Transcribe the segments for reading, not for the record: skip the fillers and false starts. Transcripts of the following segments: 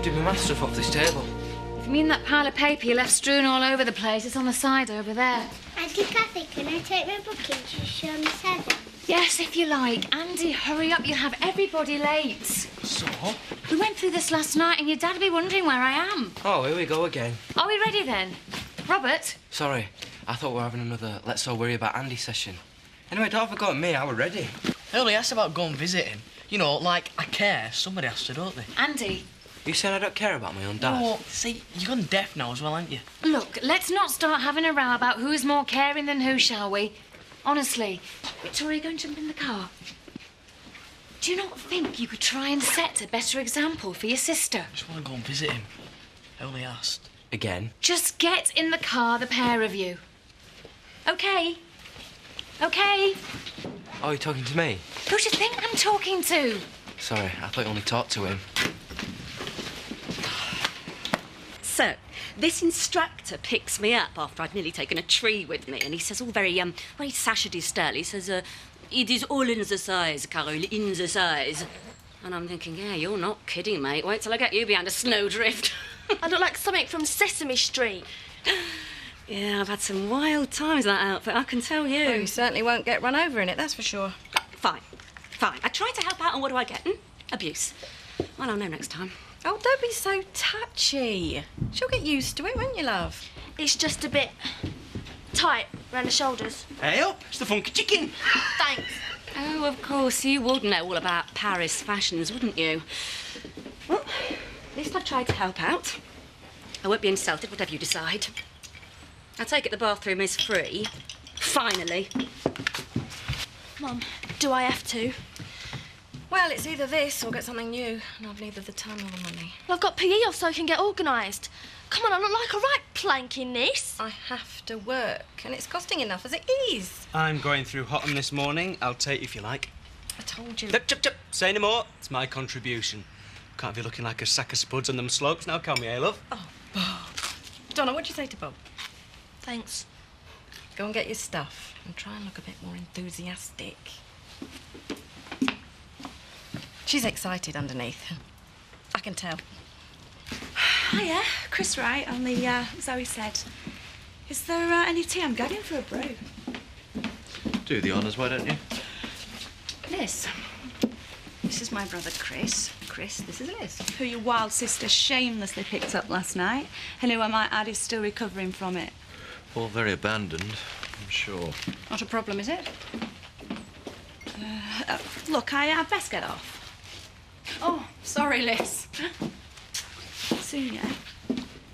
lifted my math stuff off this table. If you mean that pile of paper you left strewn all over the place, it's on the side over there. Auntie Cathy, can I take my book into Sean 7? Yes, if you like. Andy, hurry up, you'll have everybody late. So? We went through this last night and your dad'll be wondering where I am. Oh, here we go again. Are we ready then? Robert? Sorry, I thought we were having another Let's All Worry About Andy session. Anyway, don't forget me, I were ready. I only asked about going visiting. You know, like, I care. Somebody has to, don't they? Andy. You saying I don't care about my own dad? Oh, see, you've gone deaf now as well, haven't you? Look, let's not start having a row about who's more caring than who, shall we? Honestly, Victoria, go and jump in the car. Do you not think you could try and set a better example for your sister? I just want to go and visit him. I only asked. Again? Just get in the car, the pair of you. OK? OK? Oh, you're talking to me? Who do you think I'm talking to? Sorry, I thought you only talked to him. So, this instructor picks me up after I'd nearly taken a tree with me, and he says all very Sasha-y style. He says, it is all in the size, Carol, in the size. And I'm thinking, yeah, you're not kidding, mate. Wait till I get you behind a snowdrift. I look like something from Sesame Street. Yeah, I've had some wild times, that outfit, I can tell you. Oh, you certainly won't get run over in it, that's for sure. Fine, fine. I try to help out, and what do I get? Abuse. Well, I'll know next time. Oh, don't be so touchy. She'll get used to it, won't you, love? It's just a bit tight around the shoulders. Hey up, it's the funky chicken. Thanks. Oh, of course, you would know all about Paris fashions, wouldn't you? Well, at least I've tried to help out. I won't be insulted, whatever you decide. I take it the bathroom is free. Finally. Mum, do I have to? Well, it's either this or get something new, and I've neither the time nor the money. Well, I've got PE off so I can get organised. Come on, I look like a right planking niece. I have to work, and it's costing enough as it is. I'm going through Hotham this morning. I'll take if you like. I told you. Chip. Say no more. It's my contribution. Can't be looking like a sack of spuds on them slopes now, can we, eh, love? Oh, Bob. Donna, what'd you say to Bob? Thanks. Go and get your stuff and try and look a bit more enthusiastic. She's excited underneath. I can tell. Hiya, Chris Wright, only Zoe said. Is there any tea? I'm going for a brew. Do the honours, why don't you? Liz, this is my brother Chris. Chris, this is Liz. Who your wild sister shamelessly picked up last night, and who I might add is still recovering from it. All very abandoned, I'm sure. Not a problem, is it? Look, I'd best get off. Oh, sorry, Liz. Soon, yeah?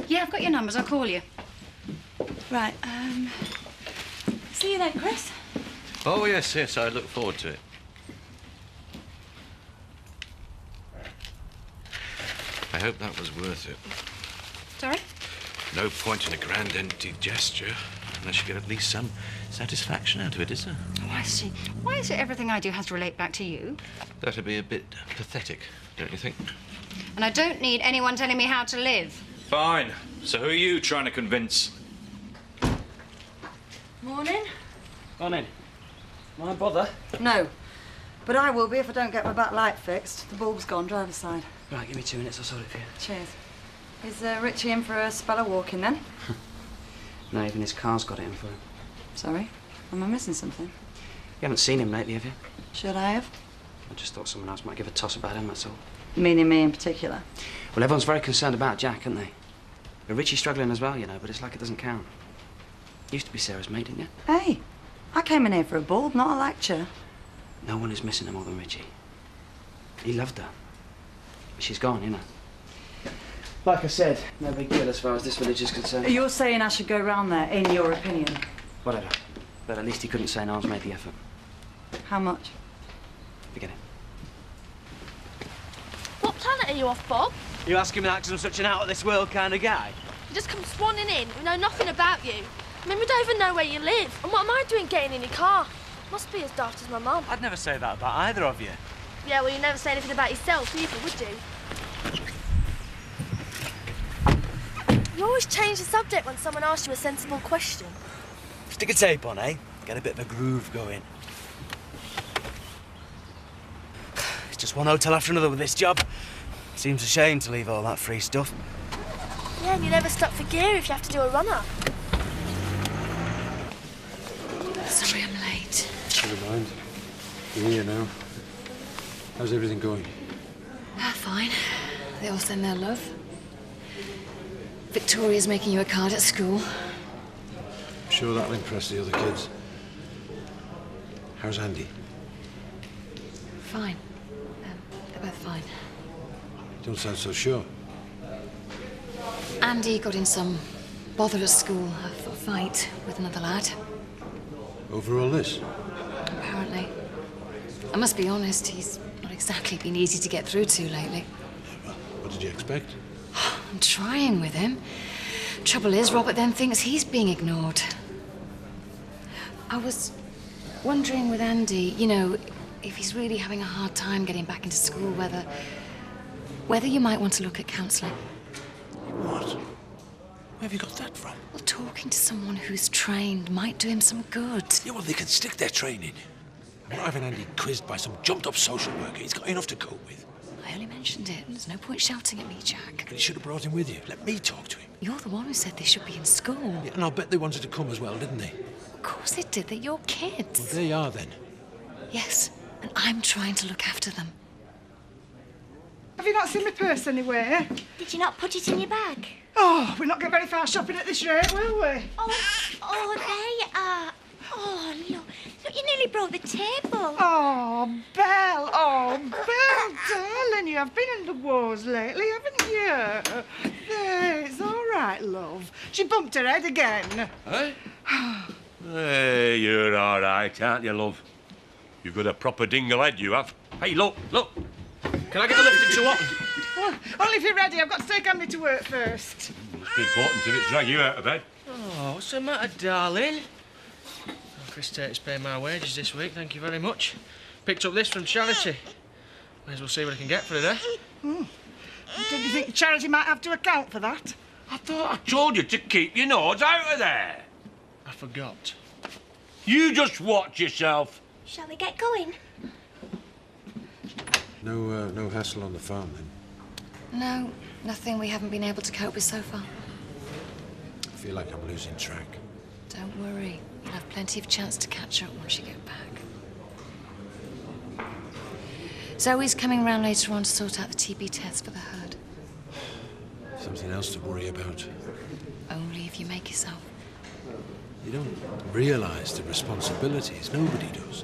Yeah, I've got your numbers. I'll call you. Right, see you then, Chris. Oh, yes, I look forward to it. I hope that was worth it. Sorry? No point in a grand empty gesture unless you get at least some satisfaction out of it, is there? Oh, I see. Why is it everything I do has to relate back to you? That'd be a bit pathetic, don't you think? And I don't need anyone telling me how to live. Fine. So who are you trying to convince? Morning. Go on in. My bother? No. But I will be if I don't get my back light fixed. The bulb's gone, driver's side. Right, give me 2 minutes, I'll sort it for you. Cheers. Is Richie in for a spell of walking then? No, even his car's got it in for him. Sorry? Am I missing something? You haven't seen him lately, have you? Should I have? I just thought someone else might give a toss about him, that's all. Meaning me in particular? Well, everyone's very concerned about Jack, aren't they? But Richie's struggling as well, you know, but it's like it doesn't count. You used to be Sarah's mate, didn't you? Hey, I came in here for a bulb, not a lecture. No one is missing her more than Richie. He loved her. But she's gone, you know. Like I said, no big deal as far as this village is concerned. You're saying I should go round there, in your opinion? Whatever. But at least he couldn't say no one's made the effort. How much? Forget it. What planet are you off, Bob? You asking me that because I'm such an out-of-this-world kind of guy? You just come swanning in. We know nothing about you. I mean, we don't even know where you live. And what am I doing getting in your car? Must be as daft as my mum. I'd never say that about either of you. Yeah, well, you never say anything about yourself either, would you? You always change the subject when someone asks you a sensible question. Stick a tape on, eh? Get a bit of a groove going. It's just one hotel after another with this job. Seems a shame to leave all that free stuff. Yeah, and you never stop for gear if you have to do a run-up. Sorry I'm late. Never mind. You're here now. How's everything going? Fine. They all send their love. Victoria's making you a card at school. I'm sure that'll impress the other kids. How's Andy? Fine. They're both fine. You don't sound so sure. Andy got in some bother at school, a fight with another lad. Over all this? Apparently. I must be honest, he's not exactly been easy to get through to lately. Well, what did you expect? I'm trying with him. Trouble is, Robert then thinks he's being ignored. I was wondering with Andy, you know, if he's really having a hard time getting back into school, whether you might want to look at counselling. What? Where have you got that from? Well, talking to someone who's trained might do him some good. Yeah, well, they can stick their training. I'm not having Andy quizzed by some jumped-up social worker. He's got enough to cope with. I only mentioned it. There's no point shouting at me, Jack. But you should have brought him with you. Let me talk to him. You're the one who said they should be in school. Yeah, and I'll bet they wanted to come as well, didn't they? Of course they did. They're your kids. Well, they are then. Yes, and I'm trying to look after them. Have you not seen my purse anywhere? Did you not put it in your bag? Oh, we'll not get very far shopping at this rate, will we? Oh, they are. Oh, look. Look, you nearly broke the table. Oh, Belle. Oh, Belle, darling, you have been in the wars lately, haven't you? There, it's all right, love. She bumped her head again. Hey? Hey, you're all right, aren't you, love? You've got a proper dingle head, you have. Hey, look. Can I get the lift into Watton? Well, only if you're ready. I've got to take Andy to work first. Must be important if it's drag you out of bed. Oh, what's the matter, darling? Oh, Chris Tate's paying my wages this week, thank you very much. Picked up this from charity. May as well see what I can get for it, eh? Don't you think charity might have to account for that? I thought I told you to keep your nose out of there. I forgot. You just watch yourself. Shall we get going? No hassle on the farm, then? No, nothing we haven't been able to cope with so far. I feel like I'm losing track. Don't worry. You'll have plenty of chance to catch up once you get back. Zoe's coming round later on to sort out the TB test for the herd. Something else to worry about. Only if you make yourself. You don't realise the responsibilities. Nobody does.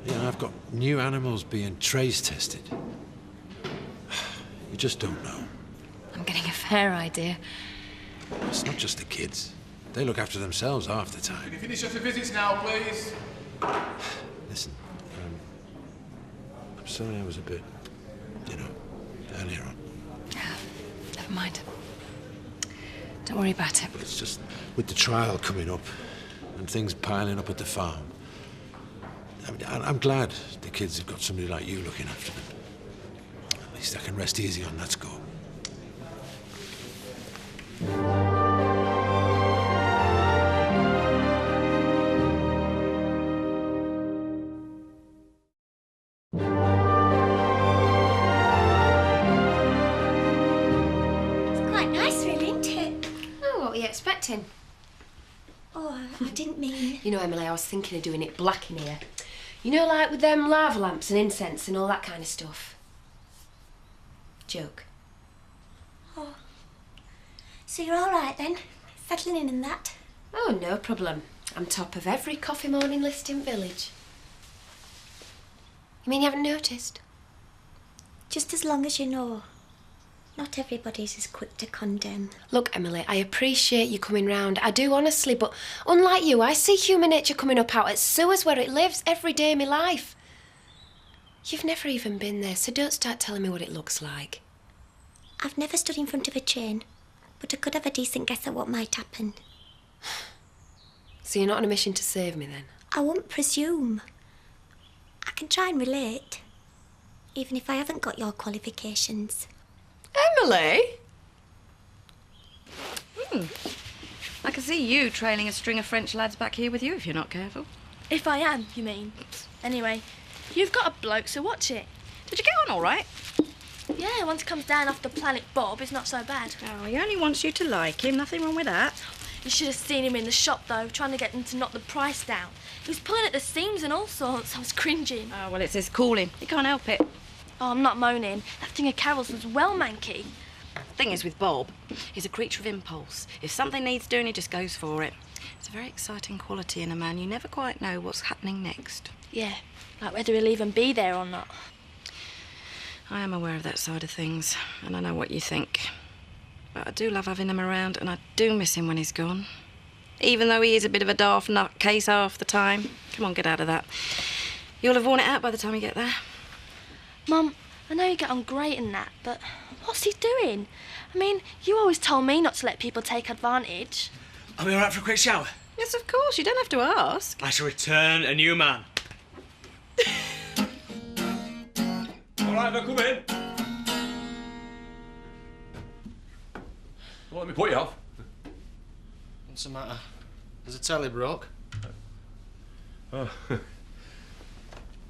You know, I've got new animals being trace tested. You just don't know. I'm getting a fair idea. It's not just the kids. They look after themselves half the time. Can you finish off your visits now, please? Listen, I'm sorry I was a bit, earlier on. Never mind. Don't worry about it. But it's just with the trial coming up and things piling up at the farm. I mean, I'm glad the kids have got somebody like you looking after them. At least I can rest easy on that score. It's quite nice, really, isn't it? Oh, what were you expecting? Oh, I didn't mean... You know, Emily, I was thinking of doing it black in here. You know, like with them lava lamps and incense and all that kind of stuff. Joke. Oh. So you're all right, then? Settling in and that? Oh, no problem. I'm top of every coffee morning list in village. You mean you haven't noticed? Just as long as you know. Not everybody's as quick to condemn. Look, Emily, I appreciate you coming round. I do, honestly, but unlike you, I see human nature coming up out at sewers where it lives every day of my life. You've never even been there, so don't start telling me what it looks like. I've never stood in front of a train, but I could have a decent guess at what might happen. So you're not on a mission to save me, then? I won't presume. I can try and relate, even if I haven't got your qualifications. Emily? I can see you trailing a string of French lads back here with you if you're not careful. If I am, you mean? Anyway, you've got a bloke, so watch it. Did you get on all right? Yeah, once he comes down off the planet Bob, it's not so bad. Oh, he only wants you to like him. Nothing wrong with that. You should have seen him in the shop, though, trying to get them to knock the price down. He was pulling at the seams and all sorts. I was cringing. Oh, well, it's his calling. He can't help it. Oh, I'm not moaning. That thing of Carol's was well manky. Thing is with Bob, he's a creature of impulse. If something needs doing, he just goes for it. It's a very exciting quality in a man. You never quite know what's happening next. Yeah, like whether he'll even be there or not. I am aware of that side of things, and I know what you think. But I do love having him around, and I do miss him when he's gone. Even though he is a bit of a daft nutcase half the time. Come on, get out of that. You'll have worn it out by the time you get there. Mum, I know you get on great and that, but what's he doing? I mean, you always told me not to let people take advantage. Are we all right for a quick shower? Yes, of course. You don't have to ask. I shall return a new man. All right, now come in. Don't let me put you off. What's the matter? There's a telly broke. Oh.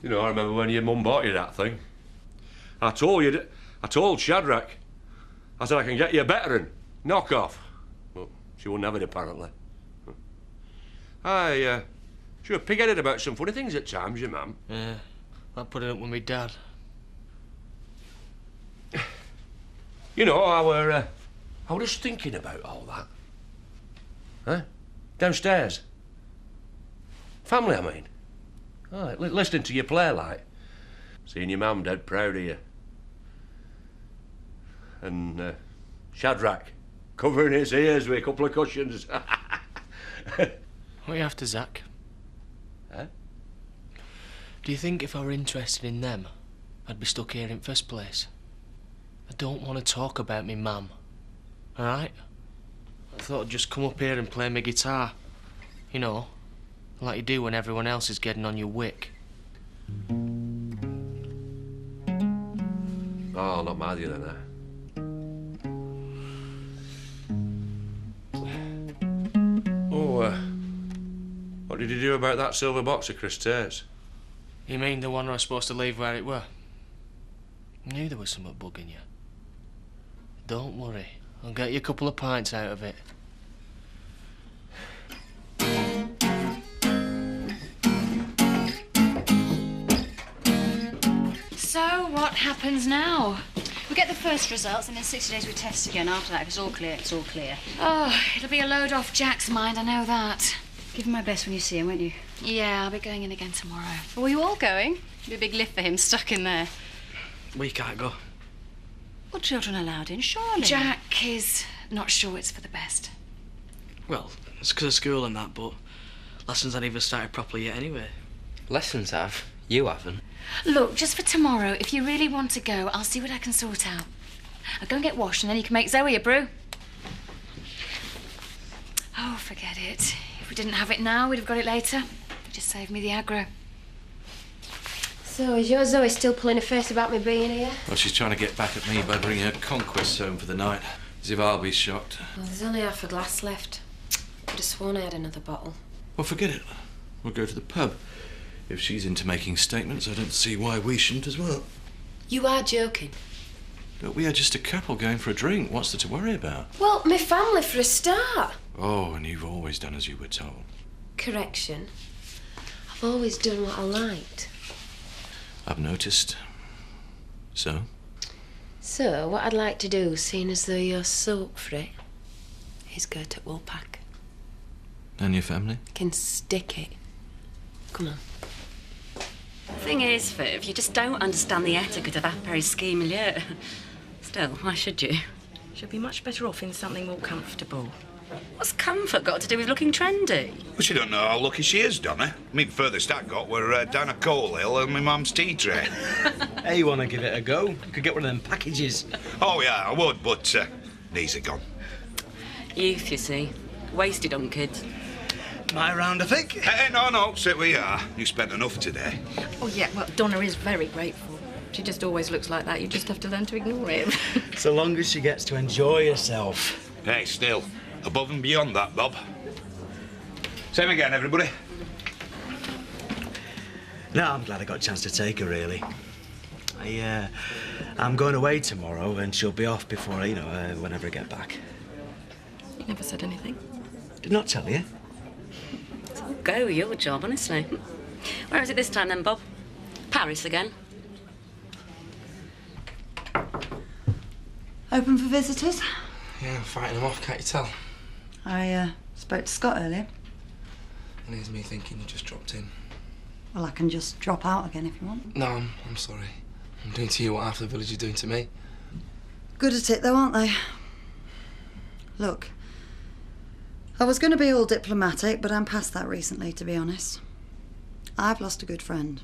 You know, I remember when your mum bought you that thing. I told Shadrach. I said I can get you a better one. Knock off. Well, she wouldn't have it, apparently. She was pig-headed about some funny things at times, your mum. Yeah, I put it up with me dad. You know, I was just thinking about all that. Huh? Downstairs. Family, I mean. Oh, listening to you play, like. Seeing your mum dead proud of you. And Shadrach covering his ears with a couple of cushions. What are you after, Zach? Huh? Do you think if I were interested in them, I'd be stuck here in first place? I don't want to talk about me mum. All right? I thought I'd just come up here and play my guitar. You know, like you do when everyone else is getting on your wick. Oh, I'll not mind you then, what did you do about that silver box of Chris Tate's? You mean the one I was supposed to leave where it were? I knew there was something bugging you. Don't worry, I'll get you a couple of pints out of it. So, what happens now? We get the first results, and in 60 days we test again. After that, if it's all clear, it's all clear. Oh, it'll be a load off Jack's mind, I know that. Give him my best when you see him, won't you? Yeah, I'll be going in again tomorrow. Are you all going? It'll be a big lift for him, stuck in there. We can't go. Well, children allowed in, surely. Jack is not sure it's for the best. Well, it's because of school and that, but lessons haven't even started properly yet anyway. Lessons have. You haven't. Look, just for tomorrow, if you really want to go, I'll see what I can sort out. I'll go and get washed, and then you can make Zoe a brew. Oh, forget it. If we didn't have it now, we'd have got it later. It just saved me the aggro. So, is your Zoe still pulling a face about me being here? Well, she's trying to get back at me by bringing her conquests home for the night. As if I'll be shocked. Well, there's only half a glass left. I'd have sworn I had another bottle. Well, forget it. We'll go to the pub. If she's into making statements, I don't see why we shouldn't as well. You are joking. But we are just a couple going for a drink. What's there to worry about? Well, my family for a start. Oh, and you've always done as you were told. Correction. I've always done what I liked. I've noticed. So? So, what I'd like to do, seeing as though you're so up for it, is go to Woolpack. And your family? Can stick it. Come on. The thing is, Viv, you just don't understand the etiquette of après-ski milieu. Still, why should you? She'll be much better off in something more comfortable. What's comfort got to do with looking trendy? Well, she don't know how lucky she is, Donna. I mean, furthest I got were down a coal hill and my mum's tea tray. Hey, you want to give it a go? You could get one of them packages. Oh, yeah, I would, but knees are gone. Youth, you see. Wasted on kids. My round, I think. No, sit where you are. You spent enough today. Oh, yeah, well, Donna is very grateful. She just always looks like that. You just have to learn to ignore it. So long as she gets to enjoy herself. Hey, still, above and beyond that, Bob. Same again, everybody. No, I'm glad I got a chance to take her, really. I I'm going away tomorrow and she'll be off before, whenever I get back. You never said anything. Did not tell you. It's all go, your job, honestly. Where is it this time then, Bob? Paris again? Open for visitors? Yeah, I'm fighting them off, can't you tell? I spoke to Scott earlier. And here's me thinking you just dropped in. Well, I can just drop out again if you want. No, I'm sorry. I'm doing to you what half the village is doing to me. Good at it, though, aren't they? Look, I was going to be all diplomatic, but I'm past that recently, to be honest. I've lost a good friend.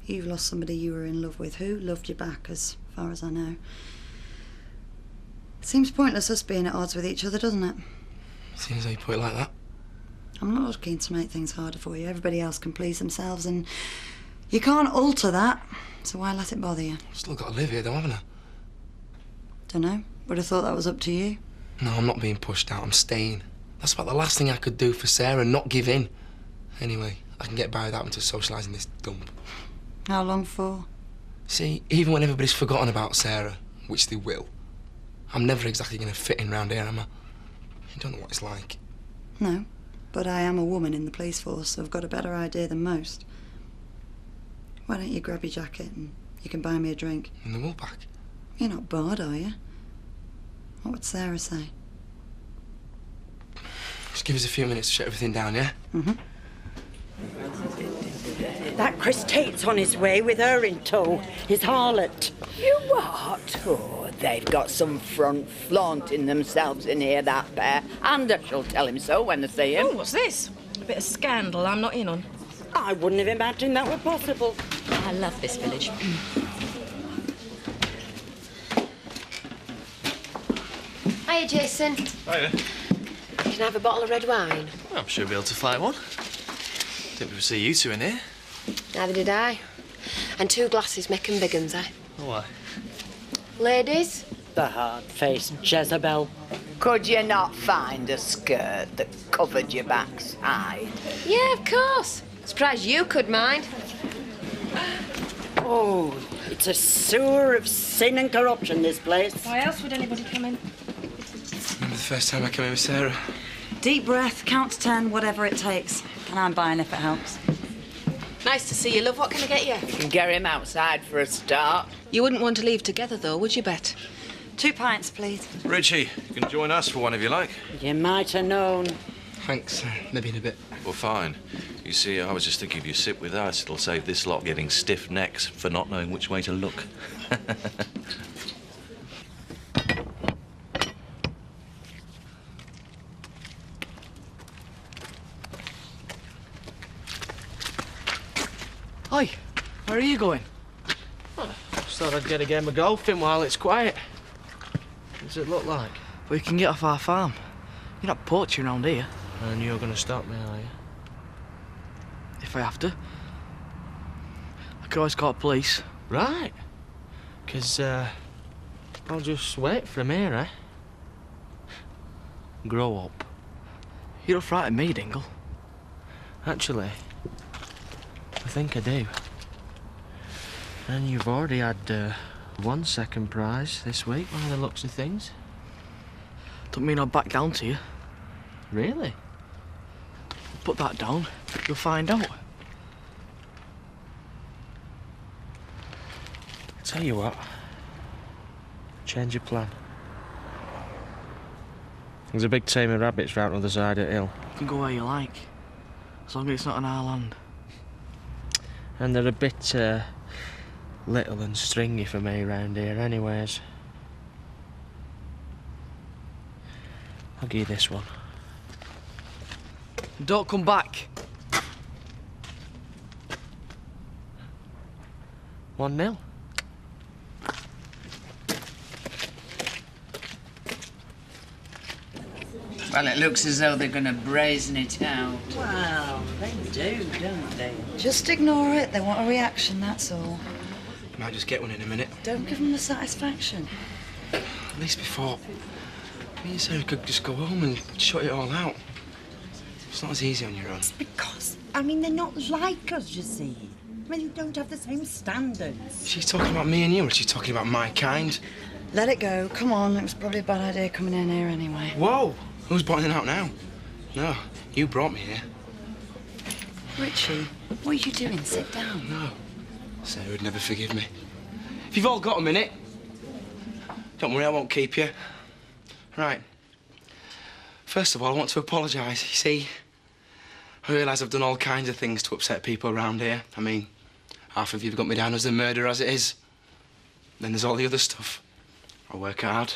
You've lost somebody you were in love with who loved you back, as far as I know. It seems pointless us being at odds with each other, doesn't it? Seems how you put it like that. I'm not looking to make things harder for you. Everybody else can please themselves, and you can't alter that, so why let it bother you? I've still got to live here, though, haven't I? Dunno. Would have thought that was up to you. No, I'm not being pushed out. I'm staying. That's about the last thing I could do for Sarah, not give in. Anyway, I can get by without having to socialise in this dump. How long for? See, even when everybody's forgotten about Sarah, which they will, I'm never exactly going to fit in round here, am I? You don't know what it's like. No, but I am a woman in the police force, so I've got a better idea than most. Why don't you grab your jacket and you can buy me a drink? In the Woolpack? You're not bored, are you? What would Sarah say? Just give us a few minutes to shut everything down, yeah? Mm-hmm. That Chris Tate's on his way with her in tow. His harlot. You what? Oh, they've got some front flaunting themselves in here, that pair. And I shall tell him so when I see him. Oh, what's this? A bit of scandal I'm not in on. I wouldn't have imagined that were possible. I love this village. Hiya, Jason. Hiya. You can have a bottle of red wine. Well, I'm sure we'll be able to find one. Didn't we see you two in here? Neither did I. And 2 glasses, make 'em big uns, eh? Oh, why? Ladies? The hard-faced Jezebel. Could you not find a skirt that covered your backside? Yeah, of course. Surprised you could mind. Oh, it's a sewer of sin and corruption, this place. Why else would anybody come in? Remember the first time I came in with Sarah? Deep breath, count to 10, whatever it takes. And I'm buying if it helps. Nice to see you, love. What can I get you? You can get him outside for a start. You wouldn't want to leave together, though, would you, Bet? 2 pints, please. Richie, you can join us for one if you like. You might have known. Thanks. Maybe in a bit. Well, fine. You see, I was just thinking if you sit with us, it'll save this lot getting stiff necks for not knowing which way to look. Hi, where are you going? Just thought I'd get a game of golf in while it's quiet. What does it look like? We can get off our farm. You're not poaching around here. And you're going to stop me, are you? If I have to. I could always call the police. Right. 'Cause, I'll just wait for him here, eh? Grow up. You don't frighten me, Dingle. Actually, I think I do. And you've already had 1 second prize this week by the looks of things. Don't mean I'll back down to you. Really? Put that down. You'll find out. Tell you what. Change your plan. There's a big team of rabbits round the other side of the hill. You can go where you like. As long as it's not on our land. And they're a bit little and stringy for me round here anyways. I'll give you this one. Don't come back. 1-0. Well, it looks as though they're going to brazen it out. Well, they do, don't they? Just ignore it. They want a reaction, that's all. Might just get one in a minute. Don't give them the satisfaction. At least before. Me and Sarah could just go home and shut it all out. It's not as easy on your own. Because, I mean, they're not like us, you see. mean, you don't have the same standards. Is she talking about me and you, or is she talking about my kind? Let it go. Come on, it was probably a bad idea coming in here anyway. Whoa! Who's botting out now? No, you brought me here. Richie, what are you doing? Sit down. No. Sarah would never forgive me. If you've all got a minute, don't worry, I won't keep you. Right. First of all, I want to apologise. You see, I realise I've done all kinds of things to upset people around here. I mean, half of you've got me down as a murderer as it is. Then there's all the other stuff. I work hard.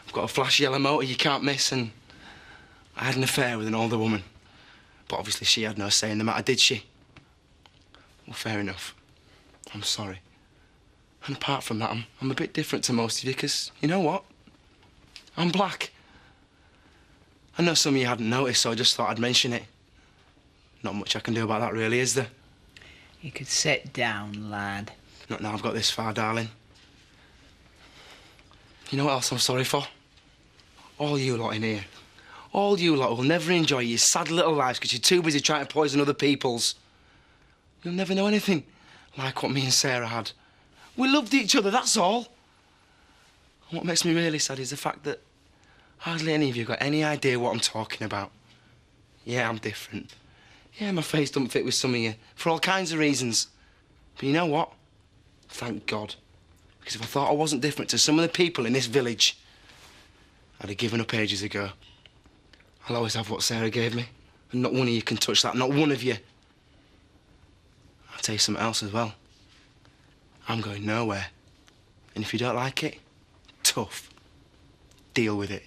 I've got a flash yellow motor you can't miss, and I had an affair with an older woman. But obviously she had no say in the matter, did she? Well, fair enough. I'm sorry. And apart from that, I'm a bit different to most of you, because you know what? I'm black. I know some of you hadn't noticed, so I just thought I'd mention it. Not much I can do about that, really, is there? You could sit down, lad. Not now I've got this far, darling. You know what else I'm sorry for? All you lot in here. All you lot will never enjoy your sad little lives because you're too busy trying to poison other people's. You'll never know anything like what me and Sarah had. We loved each other, that's all. And what makes me really sad is the fact that hardly any of you got any idea what I'm talking about. Yeah, I'm different. Yeah, my face doesn't fit with some of you for all kinds of reasons. But you know what? Thank God. Because if I thought I wasn't different to some of the people in this village, I'd have given up ages ago. I'll always have what Sarah gave me. And not one of you can touch that, not one of you. I'll tell you something else as well. I'm going nowhere. And if you don't like it, tough. Deal with it.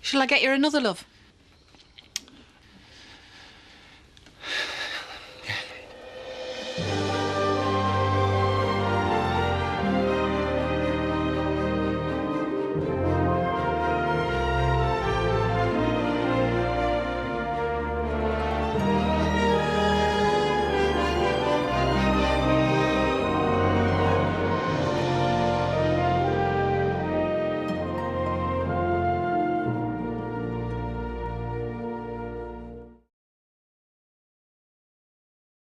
Shall I get you another, love?